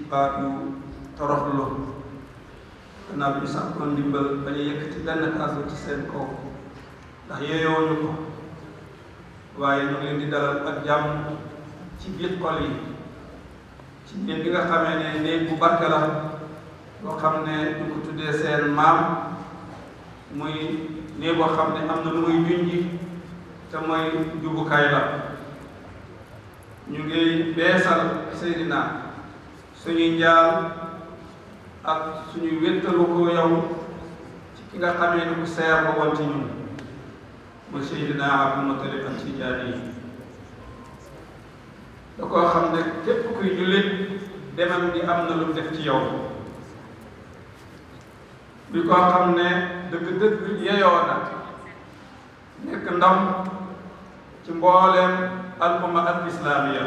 baat yu toroxlu gannaaw bi ñu sàkkoon ndimbal bañ a yëkkati benn kàddu ci seen kaw ndax yeeyooñu ko waaye ñu ngi leen di dalal ak jàmm ci biir xol yi ci néeg bi nga xamee ne néeg bu barke la boo xam ne ñu ko tuddee seen maam muy néeg boo xam ne am na lu muy junji te mooy jubukaay la ñu ngi beesal Seydina suñuy njaal ak suñuy wéttalu ko yow ci ki nga xamee ni ku seer ba woon ci ñun muy Seydina Abdul Mutalib At-Tijaani yi da koo xam ne képp kuy jullit demam di am na lu def ci yow bi koo xam ne dëgg-dëgg yeyoo na nekk ndam ci mbooleem al-umma al-islaamiya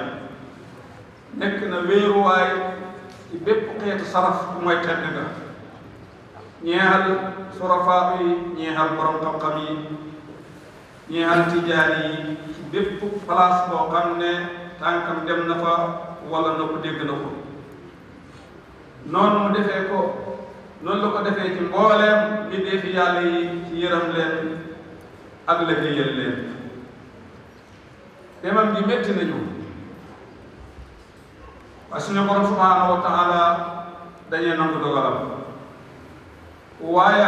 nekk na wéeruwaay ci bépp xeetu saraf bu mooy tedd ga ñeexal surafaa yi ñeexal borom xam-xam yi ñeexal tijaan yi ci bépp place boo xam ne tànkam dem na fa wala na ko dégg na ko noonu mu defee ko noonu la ko defee ci mbooleem li dee fi yàlla yi ci yëram leen ak liggéeyal leen demam gi métti nañu waaye suñu borom subhaanahu wa taala dañuy nangu dogalam waaye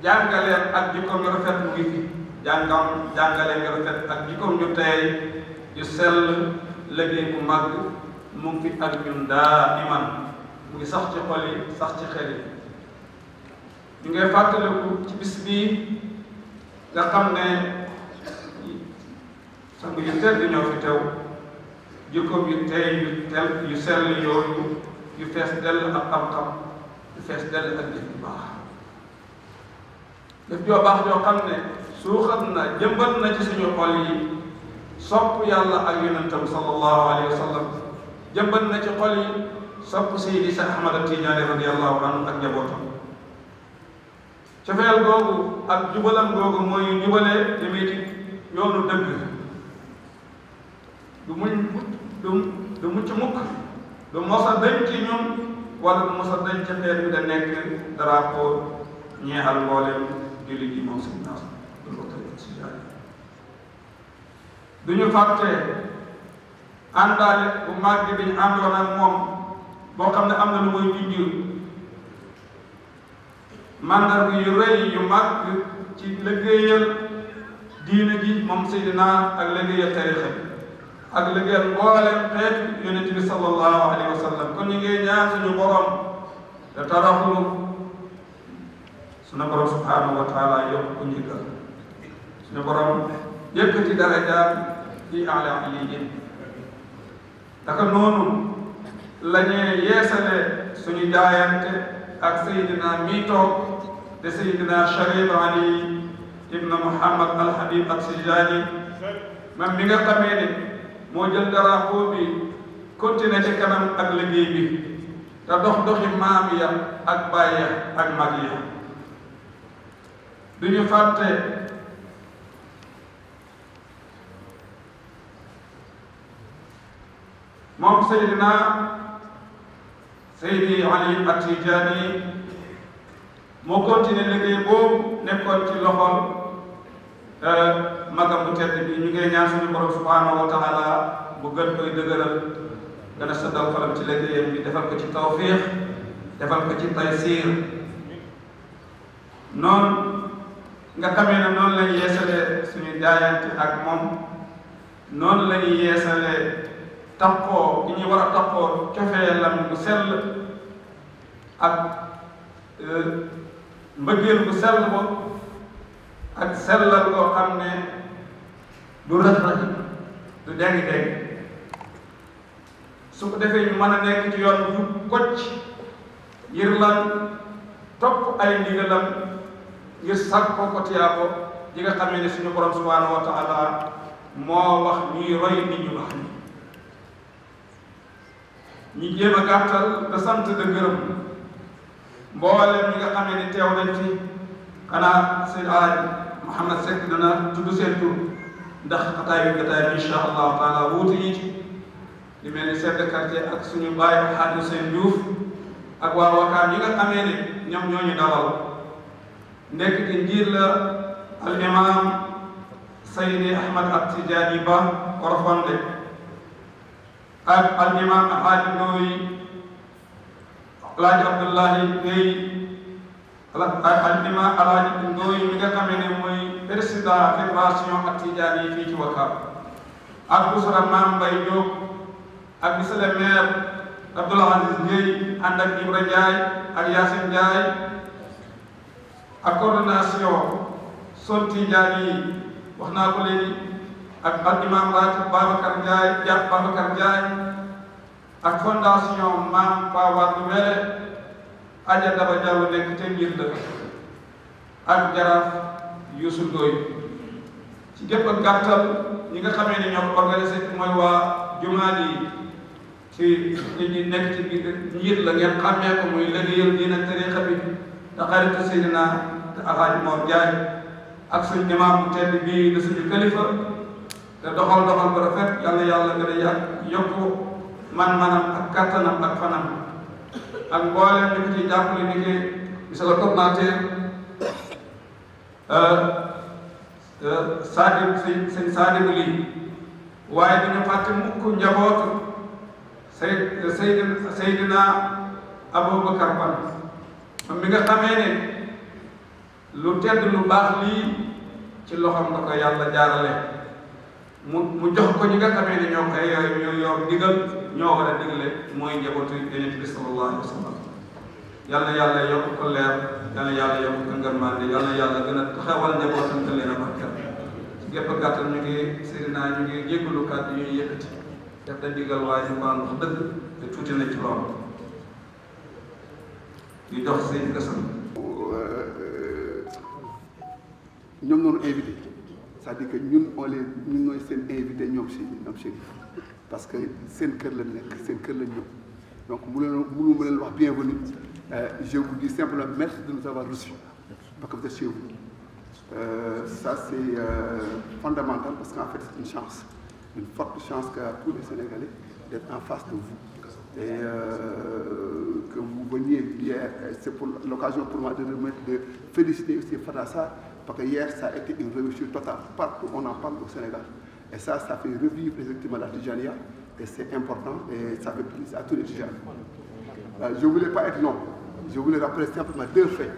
jàngaleem ak jikkoom yu rafet mu ngi fi jàngaleem yu rafet ak jikkoom ñu tey yu sell liggéey bu mag mu ngi fi ak ñun daa iman mu ngi sax ci xol yi sax ci xel yi ñu ngay fàttaliku ci bis bii nga xam ne sang yu tedd ñoo fi teew jikkoom yu tey yu sell yooyu yu fees dell ak xam-xam yu fees dell ak jëf yu baax jëf joo baax joo xam ne suuxat na jëmbat na ci suñu xol yi sopp yàlla ak yonentam sallallahu alayhi wa sallam jëmbat na ci xol yi sopp Seydi Cheikh Ahmad Tijaani radiyallahu anhu ak njabootam cofeel googu ak jubalam googu mooy jubale jëmee ci yoonu dëgg du mucc mukk du mos a dañ ci ñun wala du mos a dañ ci xeet bi da nekk drapeau ñeexal mbooleem jullit yi moom suñu naas du ko tëj si jaay du ñu fàtte àndaale bu màgg bi ñu àndoon ak moom boo xam ne am na lu muy junjur mandarga yu rëy yu màgg ci liggéeyal diina ji moom Seydina ak liggéeyal tarixa bi ak liggéeyal mboolem xeet yonent bi sallallahu alayhi wa sallam kon ñu ngi ñaan suñu borom te taraxlu suñu borom subhanahu wa taala yokk ko njëkkal suñu borom yëkkati darajaam ci ala aliyin naka noonu la ñuy yeesale suñu jaayante ak Seydina mii toog te Seydina Sharif Ali ibn Muhammad al Habib At-Tijaani man mi nga xamee ne moo jël drapeau bi continué ci kanam ak liggéey bi te dox doxi maam ya ak baay ya ak mag ya du ñu fàtte moom Seydina Seydi Ali At-Tijaani moo continué liggéey boobu nekkoon ci loxol magam bu tedd bi ñu ngi ñaan suñu borom subhanahu wa taala bu gën koy dëgëral gën a saddal xolam ci liggéeyam bi defal ko ci tawfiix defal ko ci taysiir noonu nga xamee ne noonu lañ yeesalee suñu jaayante ak moom noonu la ñuy yeesalee tappoo ki ñu war a tappoo cofeelam bu sell ak mbëggeel bu sell ba ak sellal koo xam ne du rëx-rëx du deng-deng su ko defee ñu mën a nekk ci yoon bu kocc ngir lan topp ay ndigalam ngir sàkk ko tiyaabo ji nga xamee ne suñu borom subhanahu wa taala moo wax ñuy roy nit ñu baax ñi jéem a gàttal da sant da gërëm mboolem ñi nga xamee ne teew nañ fi xanaa seen Alaaji Mouhamed Seck dana tudd seen tur ndax xataay bi gataay bi incha allahu taala wuute yi ci li mel ni chef de quartier ak suñu baay Hadj Seen Diouf ak waa Wakaam yi nga xamee ne ñoom ñoo ñu dalal nekk ci njiit la al imam Seydi Ahmad At Tijaani Ba Orofonde ak al imam Alaaji Ndooy Alaaji Abdullahi Gueye al imam Alaaji Ndooy mi nga xamee ne mooy président fédération At Tijaani yi fii ci Wakaam ak Ousra Maam Mbay Diop ak monsieur le maire Abdoul Aziz Gueye ànd ak Ibra Ndiaye ak Yacine Ndiaye ak coordination Son Tidiane yi wax naa ko léegi ak al imam ratib Babacar Ndiaye jàpp Babacar Ndiaye ak fondation Maam Pa Wade Wele Adja Daba Diallo nekk te ngir la ak jaraaf Youssou Ndoye ci gépp ak gàttal ñi nga xamee ne ñoo ko organisé mooy waa jumaa yi ci nit ñi nekk ci biir njiit la ngeen xàmmee ko muy liggéeyal diine tariixa bi te xaritu Seydina te Alaaji Mor Jaay ak suñu imaam bu tedd bii di suñu kalifa te doxal bu rafet yàlla yàlla gën a yàgg yokku man-manam ak kattanam ak fanam ak mboolem ñu ko ci jàppale ni ki monsieur le coordinateur sëñ Sadibou lii waaye duñu fàtte mukk njabootu Seydina Aboubacar Ban moom mi nga xamee ne lu tedd lu baax lii ci loxoom la ko yàlla jaarale mu jox ko ñi nga xamee ne ñoo koy ñoo yor digal ñoo war a digle mooy njabootu Yonent bi sallallahu alayhi wa sallam yàlla yàlla yokk ko leer yàlla yàlla yokk ko ngërmande yàlla yàlla gën a taxawal njabootam te leen a barkeel ci gépp gàttal ñu ngi Seydina ñu ngi jéggalu kàddu ñuy yëkkati def da digal waaye ñu baan wax dëgg te tuuti na ci loolu di jox seen gësam ñoom noonu invité c'est-à-dire que ñun ñooy seen invité ñoom Chérif parce que seen kër la nekk seen kër la ñëw donc mënu ma leen wax bienvenue je vous dis simplement merci de nous avoir reçus parce que vous êtes chez vous ça c'est fondamental parce qu'en fait c'est une chance, une forte chance qu'a tous les Sénégalais d'être en face de vous et que vous veniez hier, c'est pour l'occasion pour moi de féliciter aussi Fata Sarr parce que hier ça a été une réussite totale, partout on en parle au Sénégal et ça fait revivre effectivement la Tijaniya et c'est important et ça fait plaisir à tous les Tijaniens. Je ne voulais pas être long, je voulais rappeler simplement deux faits.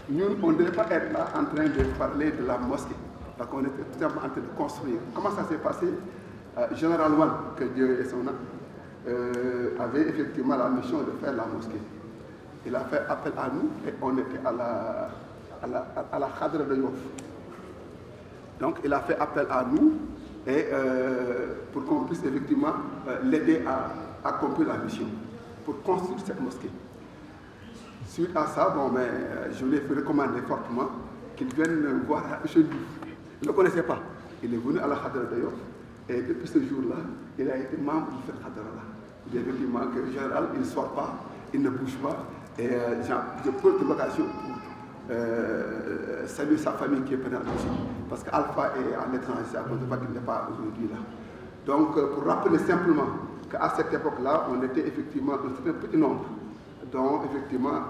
Nous, on ne devait pas être là en train de parler de la mosquée parce qu'on était tout simplement en train de construire. Comment ça s'est passé? Général Wan, que Dieu est son âme, avait effectivement la mission de faire la mosquée. Il a fait appel à nous et on était à la Khadra de Yoff. Donc il a fait appel à nous et pour qu'on puisse effectivement l'aider à accomplir la mission, pour construire cette mosquée. Suite à ça, bon, mais, je lui ai recommandé fortement qu'il vienne voir chez lui. Il ne le connaissait pas. Il est venu à la Khadra de Yoff et depuis ce jour-là, il a été membre de cette Khadra-là. Il dit effectivement que général, il ne sort pas, il ne bouge pas et je prends l'occasion pour saluer sa famille qui est présente ici. Parce qu'Alpha est à l'étranger, c'est à cause de ça qu'il n'est pas aujourd'hui là. Donc, pour rappeler simplement qu'à cette époque-là, on était effectivement un petit nombre, dont effectivement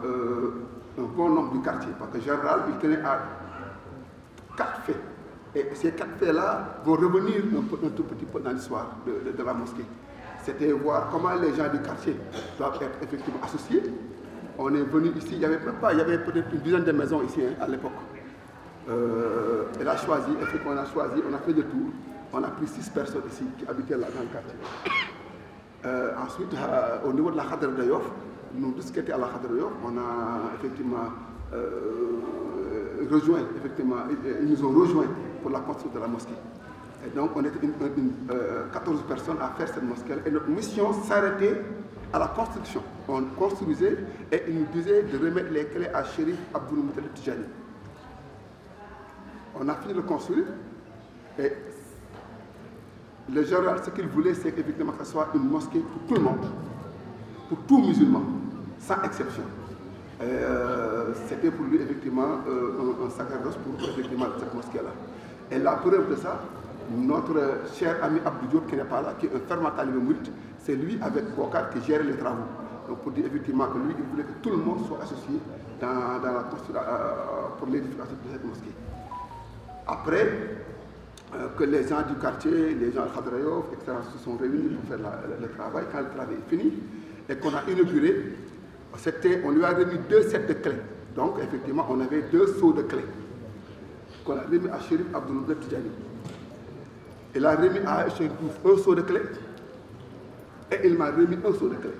un bon nombre du quartier. Parce que général, il tenait à 4 faits. Et ces 4 faits-là vont revenir un tout petit peu dans l'histoire de la mosquée. C'était voir comment les gens du quartier doivent être effectivement associés. On est venu ici, il y avait peut-être une dizaine de maisons ici à l'époque. Elle a choisi, effectivement on a choisi, on a fait le tour, on a pris 6 personnes ici qui habitaient là dans le quartier. Ensuite, au niveau de la Khadra de Yoff, nous tous qui étaient à la Khadra de Yoff, on a effectivement rejoint, effectivement, ils nous ont rejoints pour la construction de la mosquée. Et donc on était 14 personnes à faire cette mosquée et notre mission s'arrêtait à la construction. On construisait et il nous disait de remettre les clés à Chérif Abdoul Moutalib Tijani. On a fini de construire et le général, ce qu'il voulait, c'est qu'effectivement que ce soit une mosquée pour tout le monde, pour tout musulman, sans exception. C'était pour lui effectivement un sacerdoce pour effectivement cette mosquée-là. Et la preuve de ça, notre cher ami Abdou Diop qui n'est pas là, qui est un fervent talibé mouride, c'est lui avec Bokar qui gère les travaux. Donc pour dire effectivement que lui, il voulait que tout le monde soit associé dans la construction pour l'édification de cette mosquée. Après, que les gens du quartier, les gens de Khadrayof, etc. se sont réunis pour faire le travail. Quand le travail est fini et qu'on a inauguré, on lui a remis 2 sets de clés. Donc effectivement, on avait 2 seaux de clés qu'on a remis à Chérif Abdouloubet Tidjani. Il a remis à Chérif un seau de clés et il m'a remis un seau de clés.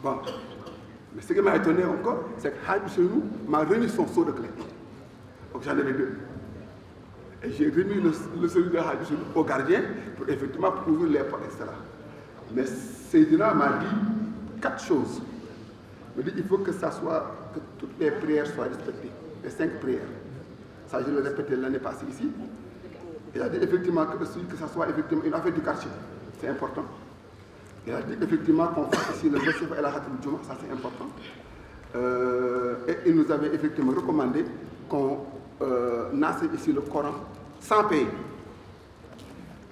Bon, mais ce qui m'a étonné encore, c'est que Hadj Chenou m'a remis son seau de clés. Donc j'en avais 2. Et j'ai remis le celui de Hadj Chenou au gardien pour effectivement ouvrir les portes, etc. Mais Seydina m'a dit 4 choses. Il m'a dit il faut que toutes les prières soient respectées, les 5 prières. Ça, je l'ai répété l'année passée ici. Il a dit effectivement que ça soit effectivement une affaire du quartier. C'est important. Il a dit effectivement qu'on fasse ici le Wasifa et la Khatim Djouma, ça c'est important. Et il nous avait effectivement recommandé qu'on enseigne ici le Coran sans payer.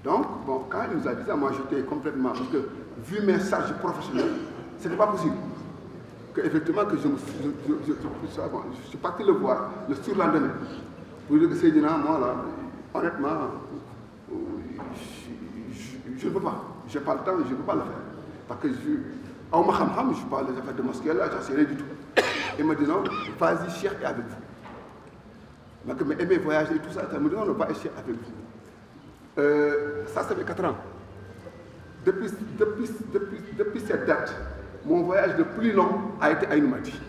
Donc, bon, quand il nous a dit ça, moi j'étais complètement, parce que vu mes charges professionnelles, ce n'était pas possible. Que effectivement que je suis parti le voir le surlendemain. Pour dire que Seydina, moi là, honnêtement, je ne peux pas. Je n'ai pas le temps, je ne peux pas le faire. Parce que je ne suis pas les affaires de mosquée là, je ne sais rien du tout. Il m'a dit non, vas-y, Cheikh est avec vous. Mais mes voyages et tout ça, il m'a dit non, ne pas être Cheikh avec vous. Ça fait 4 ans. Depuis cette date, mon voyage le plus long a été à Inumati.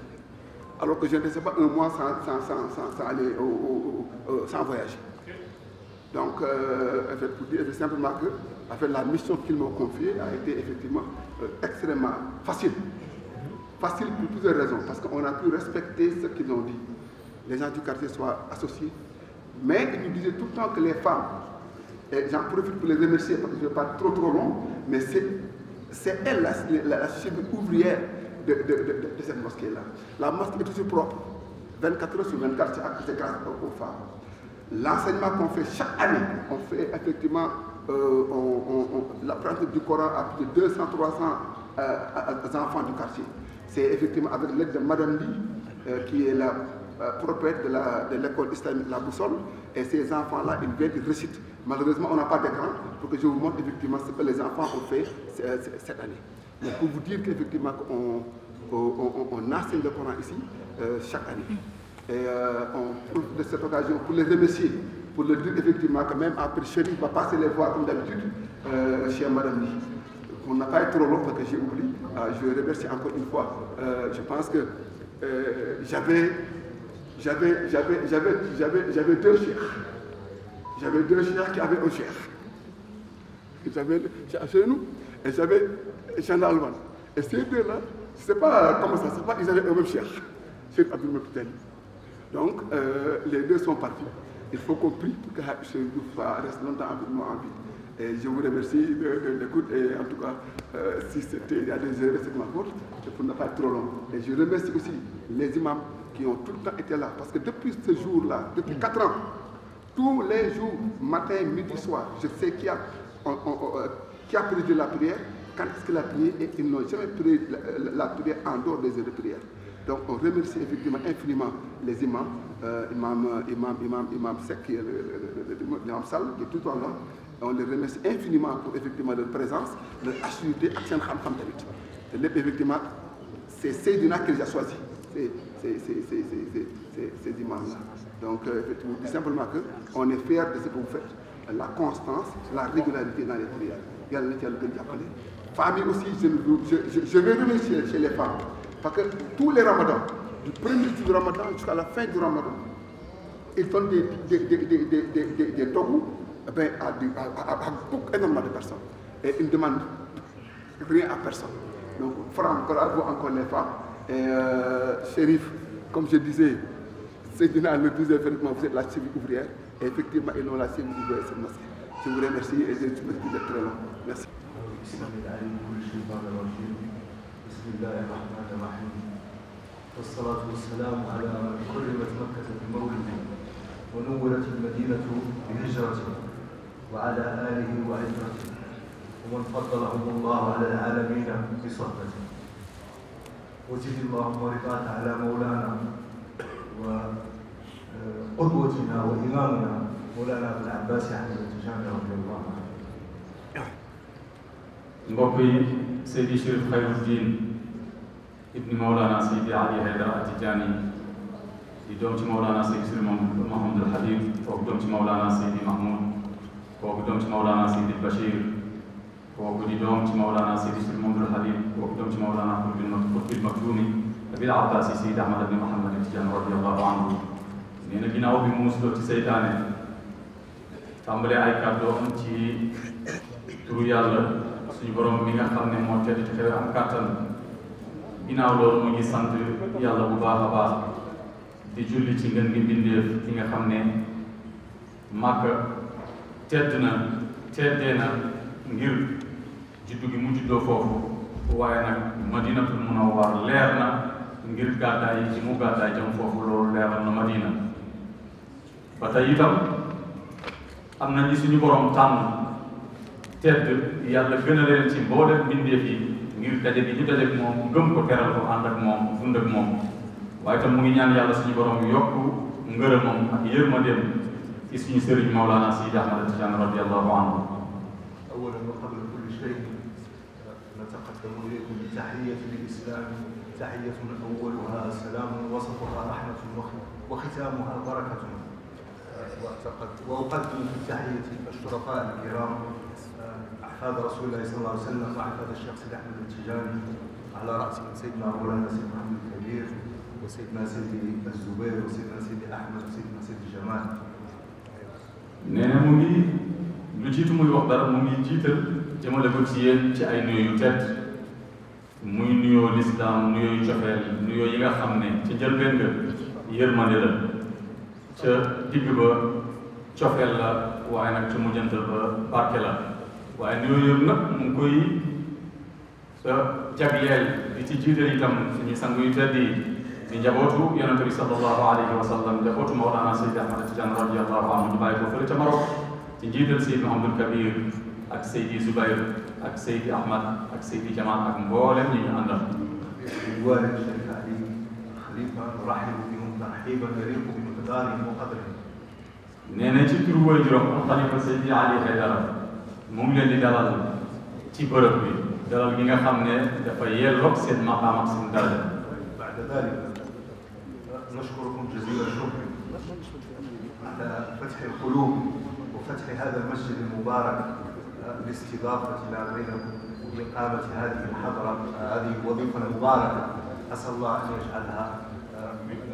Alors que je ne sais pas un mois sans voyager. Donc, pour dire simplement que la mission qu'ils m'ont confiée a été effectivement extrêmement facile. Facile pour plusieurs raisons, parce qu'on a pu respecter ce qu'ils ont dit. Les gens du quartier soient associés. Mais ils nous disaient tout le temps que les femmes, et j'en profite pour les remercier parce que je ne vais pas trop long, mais c'est elle la chef ouvrière de cette mosquée-là. La mosquée est toujours propre. 24 heures sur 24, c'est grâce aux femmes. L'enseignement qu'on fait chaque année, on fait effectivement la pratique du Coran à plus de 200-300 enfants du quartier. C'est effectivement avec l'aide de Madame Lee, qui est la propriétaire de l'école islamique La Boussole, et ces enfants-là, ils viennent, ils récitent. Malheureusement, on n'a pas d'écran pour que je vous montre effectivement ce que les enfants ont fait cette année. Mais pour vous dire qu'effectivement, on enseigne le Coran ici chaque année. Et on profite de cette occasion pour les remercier, pour leur dire effectivement que même après Chérif va passer les voir comme d'habitude chez Madame Lee. On n'a pas été trop long parce que j'ai oublié. Je remercie encore une fois. Je pense que j'avais 2 chers. J'avais 2 chers qui avaient un cher. J'avais chez nous et j'avais Jean Alban. Et ces 2-là, je ne sais pas comment ça se passe, ils avaient un même cher. C'est Abdouloubet Tidjani. Donc, les 2 sont partis. Il faut qu'on prie pour que Cheikh Diouf reste longtemps avec moi en vie. Et je vous remercie de l'écoute. Et en tout cas, si il y a des erreurs, c'est ma faute, pour ne pas être trop long. Et je remercie aussi les imams qui ont tout le temps été là. Parce que depuis ce jour-là, depuis 4 ans, tous les jours, matin, midi, soir, je sais qui a présidé la prière, quand est-ce qu'il a prié, et ils n'ont jamais prié la prière en dehors des heures de prière. Donc on remercie effectivement infiniment les imams, imam Sek, l'imam Sall, qui est tout le temps là. On les remercie infiniment pour effectivement leur présence, leur assiduité, action Kham Kham Tamit. Effectivement, c'est Seydina qui les a choisis, ces imams-là. Donc effectivement, tout simplement qu'on est fiers de ce que vous faites, la constance, la régularité dans les prières. Il y a le appelé. Famille aussi, je vais remercier chez les femmes. Parce que tous les ramadans, du premier jour du ramadan jusqu'à la fin du ramadan, ils font des dogous à énormément de personnes. Et ils ne demandent rien à personne. Donc, bravo encore les femmes. Et Chérif, comme je disais, Seydina le disait, vous êtes la chef ouvrière. Et effectivement, ils ont la chef ouvrière cette mosquée. Je vous remercie et je suis très long. Merci. بسم الله الرحمن الرحيم والصلاة والسلام على من كرمت مكة بمولده ونورت المدينة بهجرته وعلى آله وعترته ومن فضلهم الله على العالمين بصحبته. وزد اللهم رضاك على مولانا وقدوتنا وإمامنا مولانا أبو العباس أحمد التجاني رضي الله عنه. mbokk yi Seydi Chérif Khayruddin ibni Mawlana Seydi Ali Haydara At-Tijani di doom ci Mawlana Seydi Sir Mouhamadul Habib kooku doom ci Mawlana Seydi Mahmoud kooku doom ci Mawlana Seydi Bachir kooku di doom ci Mawlana Seydi Sir Mouhamadul Habib kooku doom ci Mawlana Qutbil Maktoumi Abil Abbasi Seydi Ahmad ibn Muhammad At-Tijani radiyallahu anhu. nee na ginnaaw bi muusloo ci seytaane tàmbalee ay kàddoom ci turu yàlla suñu borom mi nga xam ne moo tedd ci xew am kàttan. ginnaaw loolu mu ngi sant yàlla bu baax a baax di julli ci ngën gi mbindeef ki nga xam ne Màkka tedd na teddee na ngir juddu gi mu juddoo foofu waaye nag Madinatul Munawwar leer na ngir gàddaay yi mu gàddaay jëm foofu loolu leeral na Madina. ba tey itam am na ñi suñu borom tànn tedd yàlla gën a leen ci mboolem mbindeef yi ngir daje bi ñu daje ak moom gëm ko teral ko ànd ak moom dund ak moom waaye itam mu ngi ñaan yàlla suñu borom yokk ngërëmam ak yërmandeem ci suñu sëriñ Mawlana Seydi Ahmad At-Tijani radiyallahu anhu. أولا وقبل كل شيء نتقدم إليكم بتحية الإسلام تحية أولها السلام وسطها رحمة وختامها بركة. وأقدم في التحية الشرفاء الكرام أحفاد رسول الله صلى الله عليه وسلم وأحفاد الشيخ سيدي أحمد التجاني على رأسهم سيدنا مولانا سيدي محمد الكبير وسيدنا سيدي الزبير وسيدنا سيدي أحمد وسيدنا سيدي جمال. nee na mu ngi lu jiitu muy wax dara mu ngi jiital jëmale ko ci yéen ci ay nuyoo yu tedd muy nuyoo lislaam nuyoo yu cofeel nuyoo yi nga xam ne ca njëlbéen nga yërmande la ca digg ba cofeel la waaye nag ca mujjantal ba barke la waaye nuyoo yëpp nag mu ngi koy jagleel di ci jiital itam suñuy sang yu tedd yi di njabootu yonente bi sallallahu alayhi wa sallam njabootu Mawlana Seydi Ahmad At-Tijani radiyallahu anhu ñu bàyyi ko fële ca Maroc ci njiital Seydi Mouhamadul Kabir ak Seydi Zubayr ak Seydi Ahmad ak Seydi Jamal ak mboolem ñi ñu àndal. الوالد الشيخ علي خليفة نرحب بهم ترحيبا يليق بمقدارهم وقدرهم. nee na ci turu waajuram Xalifa Seydi Ali Haydara mu ngi leen di dalal ci bërëb bi dalal gi nga xam ne dafa yelloog seen maqaam ak seen daraja. بعد ذلك نشكركم جزيل الشكر على فتح القلوب وفتح هذا المسجد المبارك لاستضافتنا بينكم وإقامة هذه الحضرة هذه الوظيفة المباركة. أسأل الله أن يجعلها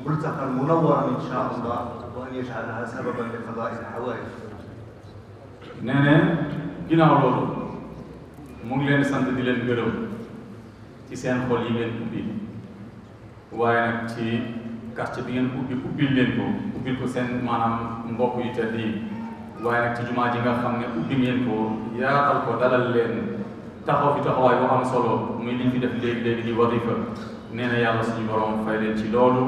ملتقى منورا إن شاء الله وأن يجعلها سببا لقضاء الحوائج. nee na ginnaaw loolu mu ngi leen sant di leen gërëm ci seen xol yi ngeen ubbi waaye nag ci quartier bi ngeen ubbil leen ko ubbil ko seen maanaam mbokk yu tedd yi waaye nag ci jumaa ji nga xam ne ubbi ngeen ko yaatal ko dalal leen taxaw fi taxawaay bu am solo muy liñ fi def léegi di wadifa. nee na yàlla suñu borom fay leen ci loolu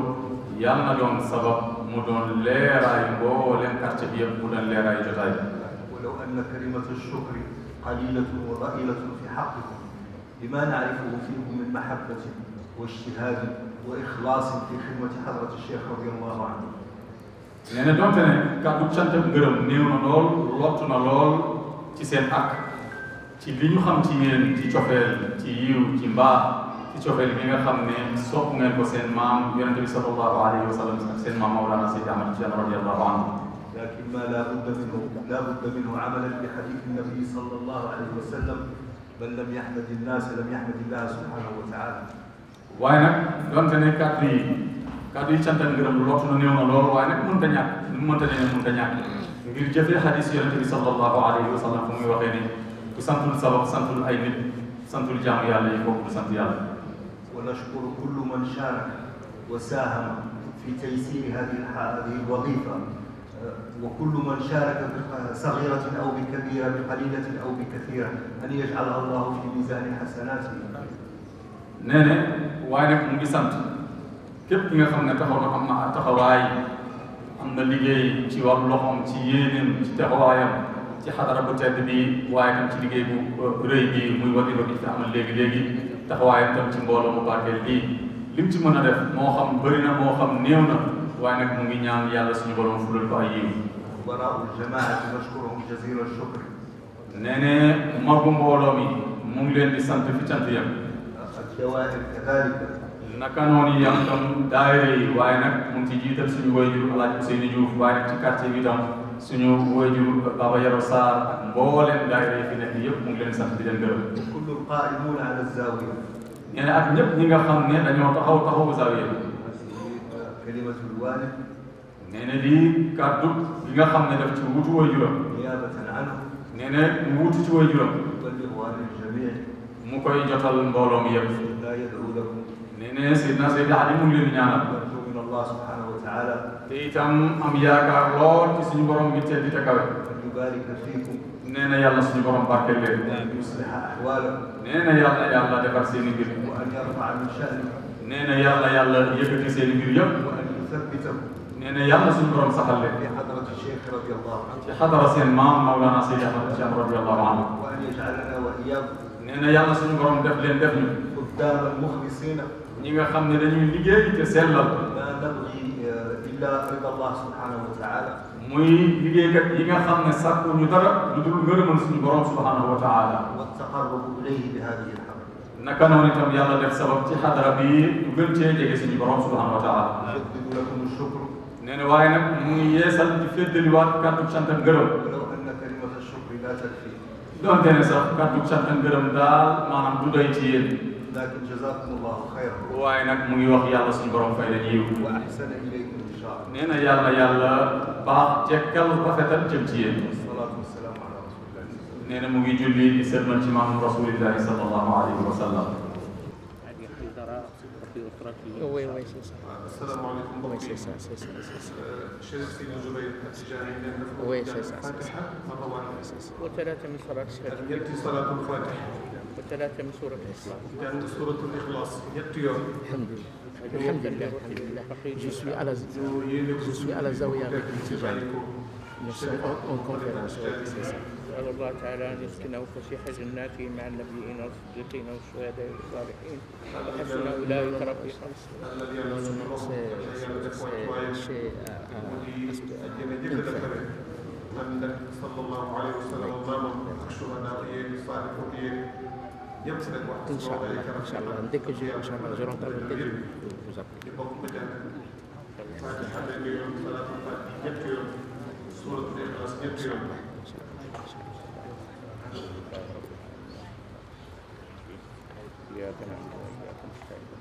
yàlla na doon sabab mu doon leeraayu mbooleem quartier bi yëpp mu doon leeraayu jotaay. ولو أن كلمة الشكر قليلة وضئيلة في حقكم لما نعرفه فيكم من محبة واجتهاد وإخلاص في خدمة حضرة الشيخ رضي الله عنه. nee na donte ne kàddu cant ak ngërëm néew na lool lottu na lool ci seen ak ci li ñu xam ci yéen ci cofeel ci yiw ci mbaax ci cofeel bi nga xam ne sopp ngeen ko seen maam yonente bi sallallahu alayhi wa sallam ak seen maam Mawlana Seydi Ahmad Tijani radiyallahu anhu. لكن ما لا بد منه عملا بحديث النبي صلى الله عليه وسلم من لم يحمد الناس لم يحمد الله سبحانه وتعالى. waaye nag donte ne kàddu yi cant ak ngërëm lottu na néew na lool waaye nag mënut a ñàkk lu mënta ne mënut a ñàkk ngir jëfee xadis yonente bi sallallahu alayhi wa sallam fu muy waxee ni ku santul sabab santul ay nit santul jaamu yàlla yi kooku du sant yàlla. ونشكر كل من شارك وساهم في تيسير هذه الوظيفة وكل من شارك بصغيرة أو بكبيرة بقليلة أو بكثيرة أن يجعلها الله في ميزان حسناته. nee na waaye nag mu ngi sant képp ki nga xam ne taxaw na am na taxawaay am na liggéey ci wàllu loxoom ci yéeneem ci taxawaayam ci xadara bu tedd bi waaye tam ci liggéey bu rëy bi muy wadifa bi fi amal léegi-léegi taxawaayam tam ci mbooloo mu barkeel bii lim ci mën a def moo xam bëri na moo xam néew na waaye nag mu ngi ñaan yàlla suñu borom fulal ko ay yiw وراء الجماعة نشكرهم جزيل الشكر. nee ne magu mbooloo mi mu ngi leen di sant fi cant yam الدوائر كذلك. naka noonu yam tam daayira yi waaye nag mu ngi ci jiital suñu wayjur Alaaji Ousseynou Diouf waaye nag ci quartier bi tam suñu wayjur Baba Yaro Sarr ak mbooleem daayira yi fi nekk yëpp mu ngi leen sant di leen gërëm. كل القائمون على الزاوية. nee na ak ñëpp ñi nga xam ne dañoo taxawu zaawiya bi. كلمة الوالد. nee na lii kàddu gi nga xam ne daf ci wutu wayjuram. نيابة عنه. nee na mu wutu ci wayjuram. يبلغ عن الجميع. mu koy jotal mbooloo mi yëpp. لا يدعو لكم. nee na Seydina Seydi Ali mu ngi leen di ñaanal. نرجو من الله سبحانه وتعالى. te itam am yaakaar lool ci suñu borom bi tedd te kawe. أن يبارك فيكم. nee na yàlla suñu borom barkeel leen. وأن يصلح أحوالكم. nee na yàlla defar seen i mbir. وأن يرفع من شأنكم. nee na yàlla yëkkati seen i mbir yëpp. وأن يثبتكم. nee na yàlla suñu borom saxal leen. في حضرة الشيخ رضي الله عنه. ci xadara seen maam Mawlana Seydi Ahmad Cheikh radiyallahu anhu. وأن يجعلنا وإياكم. nee na yàlla suñu borom def leen def ñu. خداما مخلصين. ñi nga xam ne dañuy liggéey te sellal. لا نبغي إلا رضا الله سبحانه وتعالى. muy liggéeykat yi nga xam ne sàkku ñu dara lu dul ngërëmal suñu borom subhanahu wa taala. والتقرب إليه بهذه الحضرة. naka noonu itam yàlla def sabab ci xadara bi ñu gën cee jege suñu borom subhanahu wa taala. أجدد لكم الشكر. nee na waaye nag mu ngi yeesal di féddaliwaat kàddu cant ak ngërëm. ولو أن كلمة الشكر لا تكفي. donte ne sax kàddu cant ak ngërëm daal maanaam du doy ci yéen. لكن جزاكم الله خيرا. waaye nag mu ngi wax yàlla suñu borom fay leen yiw. وأحسن إليكم إن شاء الله. nee na yàlla baax jekkal rafetal jëm ci yéen. والصلاة والسلام على رسول الله. nee na mu ngi julli di sëlmal ci maam rasulillahi sallallahu alayhi wa sallam. Oui, c'est ça. السلام عليكم Oui, mbokk yi. c'est ça, c'est ça, c'est ça. Cheikh Sidi Zubayr Atijani leen dafa Oui, jàng c'est ça, c'est Fatiha marra waahida. وثلاثة من صلاة الشهر ak ñetti salaatul Fatiha. وثلاثة من سورة الإسلام. jàng suratul Ikhlas ñetti yoon. الحمد لله. الحمد لله الحمد لله. Je suis à la Zawiya avec les Tijani. Nous sommes en conférence, c'est ça. نسأل الله تعالى أن يسكنه فسيح جناته مع النبيين والصديقين والشهداء والصالحين وحسن أولئك رفيقا. Inch'Allah, dès que je rentre à l'hôtel, je vous appelle. إياك نعبد وإياك نستعين